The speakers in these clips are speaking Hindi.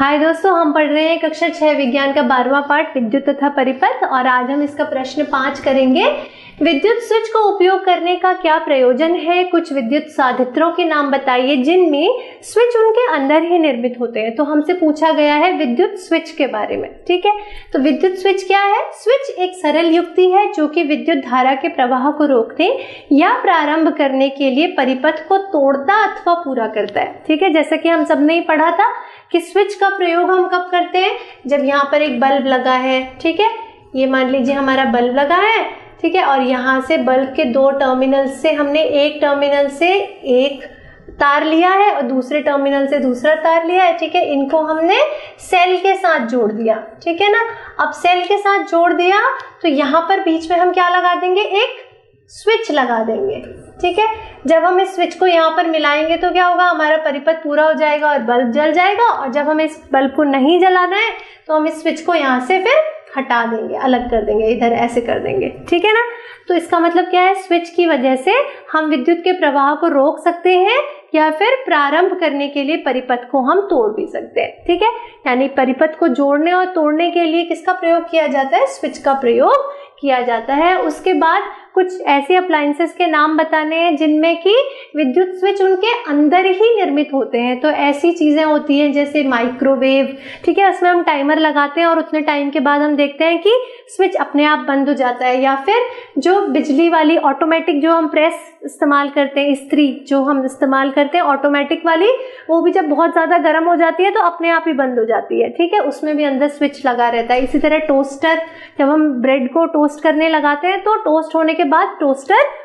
हाय दोस्तों, हम पढ़ रहे हैं कक्षा 6 विज्ञान का 12वां पाठ विद्युत तथा परिपथ और आज हम इसका प्रश्न 5 करेंगे। विद्युत स्विच को उपयोग करने का क्या प्रयोजन है? कुछ विद्युत साधित्रों के नाम बताइए जिनमें स्विच उनके अंदर ही निर्मित होते हैं। तो हमसे पूछा गया है विद्युत स्विच के बारे में। ठीक है, तो विद्युत स्विच क्या है? स्विच एक सरल युक्ति है जो कि विद्युत धारा के प्रवाह को रोकने या प्रारंभ करने के लिए परिपथ को तोड़ता अथवा पूरा करता है। ठीक है, जैसा कि हम सबने ही पढ़ा था कि स्विच का प्रयोग हम कब करते हैं? जब यहाँ पर एक बल्ब लगा है। ठीक है, ये मान लीजिए हमारा बल्ब लगा है। ठीक है, और यहाँ से बल्ब के दो टर्मिनल से हमने एक टर्मिनल से एक तार लिया है और दूसरे टर्मिनल से दूसरा तार लिया है। ठीक है, इनको हमने सेल के साथ जोड़ दिया। ठीक है ना, अब सेल के साथ जोड़ दिया तो यहाँ पर बीच में हम क्या लगा देंगे? एक स्विच लगा देंगे। ठीक है, जब हम इस स्विच को यहाँ पर मिलाएंगे तो क्या होगा? हमारा परिपथ पूरा हो जाएगा और बल्ब जल जाएगा। और जब हमें इस बल्ब को नहीं जलाना है तो हम इस स्विच को यहाँ से फिर हटा देंगे, अलग कर देंगे, इधर ऐसे कर देंगे। ठीक है ना, तो इसका मतलब क्या है? स्विच की वजह से हम विद्युत के प्रवाह को रोक सकते हैं या फिर प्रारंभ करने के लिए परिपथ को हम तोड़ भी सकते हैं। ठीक है, यानी परिपथ को जोड़ने और तोड़ने के लिए किसका प्रयोग किया जाता है? स्विच का प्रयोग किया जाता है। उसके बाद कुछ ऐसे अप्लायंसेस के नाम बताने हैं जिनमें कि विद्युत स्विच उनके अंदर ही निर्मित होते हैं। तो ऐसी चीजें होती हैं जैसे माइक्रोवेव। ठीक है, उसमें हम टाइमर लगाते हैं और उतने टाइम के बाद हम देखते हैं कि स्विच अपने आप बंद हो जाता है। या फिर जो बिजली वाली ऑटोमेटिक जो हम प्रेस इस्तेमाल करते हैं, इस्त्री जो हम इस्तेमाल करते हैं ऑटोमेटिक वाली, वो भी जब बहुत ज्यादा गर्म हो जाती है तो अपने आप ही बंद हो जाती है। ठीक है, उसमें भी अंदर स्विच लगा रहता है। इसी तरह टोस्टर, जब हम ब्रेड को टोस्ट करने लगाते हैं तो टोस्ट होने के बाद टोस्टर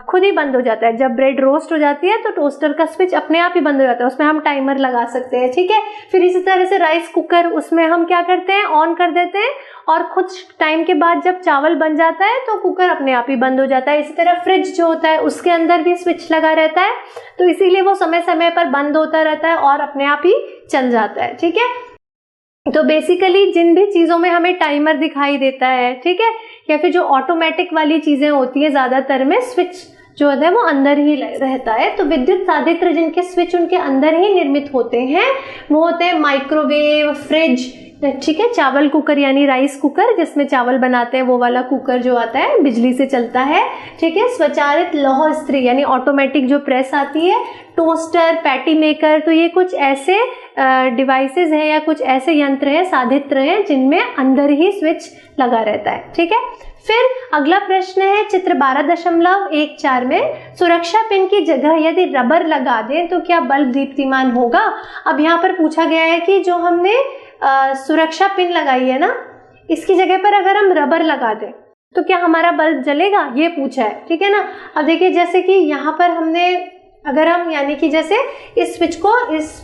खुद ही बंद हो जाता है। जब ब्रेड रोस्ट हो जाती है तो टोस्टर का स्विच अपने आप ही बंद हो जाता है, उसमें हम टाइमर लगा सकते हैं। ठीक है, फिर इसी तरह से राइस कुकर, उसमें हम क्या करते हैं? ऑन कर देते हैं और कुछ टाइम के बाद जब चावल बन जाता है तो कुकर अपने आप ही बंद हो जाता है। इसी तरह फ्रिज जो होता है उसके अंदर भी स्विच लगा रहता है, तो इसीलिए वो समय समय पर बंद होता रहता है और अपने आप ही चल जाता है। ठीक है, तो बेसिकली जिन भी चीजों में हमें टाइमर दिखाई देता है, ठीक है, या फिर जो ऑटोमेटिक वाली चीजें होती है, ज्यादातर में स्विच जो है वो अंदर ही रहता है। तो विद्युत साधित्र जिनके स्विच उनके अंदर ही निर्मित होते हैं वो होते हैं माइक्रोवेव, फ्रिज। ठीक है, चावल कुकर यानी राइस कुकर जिसमें चावल बनाते हैं वो वाला कुकर जो आता है बिजली से चलता है। ठीक है, स्वचालित लौह इस्त्री यानी ऑटोमेटिक जो प्रेस आती है, टोस्टर, पैटी मेकर। तो ये कुछ ऐसे डिवाइसेस हैं या कुछ ऐसे यंत्र हैं, साधित्र हैं जिनमें अंदर ही स्विच लगा रहता है। ठीक है, फिर अगला प्रश्न है चित्र 12.14 में, सुरक्षा पिन की जगह यदि रबर लगा दें तो क्या बल्ब दीप्तिमान होगा? अब यहाँ पर पूछा गया है कि जो हमने सुरक्षा पिन लगाई है ना, इसकी जगह पर अगर हम रबर लगा दें तो क्या हमारा बल्ब जलेगा? ये पूछा है। ठीक है ना, अब देखिए जैसे कि यहाँ पर हमने, अगर हम यानी कि जैसे इस स्विच को, इस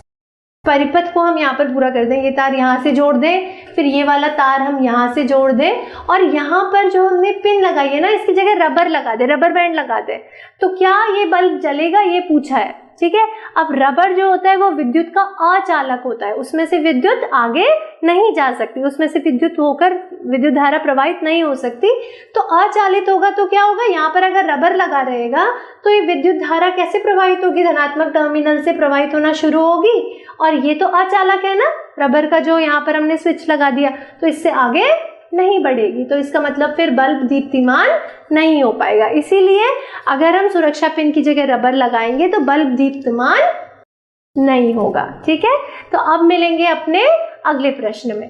परिपथ को हम यहाँ पर पूरा कर दें, ये तार यहाँ से जोड़ दें, फिर ये वाला तार हम यहाँ से जोड़ दें और यहाँ पर जो हमने पिन लगाई है ना इसकी जगह रबर लगा दे, रबर बैंड लगा दे, तो क्या ये बल्ब जलेगा? ये पूछा है। ठीक है, अब रबर जो होता है वो विद्युत का अचालक होता है, उसमें से विद्युत आगे नहीं जा सकती, उसमें से विद्युत होकर विद्युत धारा प्रवाहित नहीं हो सकती। तो अचालित होगा तो क्या होगा? यहाँ पर अगर रबर लगा रहेगा तो ये विद्युत धारा कैसे प्रवाहित होगी? धनात्मक टर्मिनल से प्रवाहित होना शुरू होगी और ये तो अचालक है ना, रबर का जो यहाँ पर हमने स्विच लगा दिया, तो इससे आगे नहीं बढ़ेगी। तो इसका मतलब फिर बल्ब दीप्तिमान नहीं हो पाएगा। इसीलिए अगर हम सुरक्षा पिन की जगह रबर लगाएंगे तो बल्ब दीप्तिमान नहीं होगा। ठीक है, तो अब मिलेंगे अपने अगले प्रश्न में।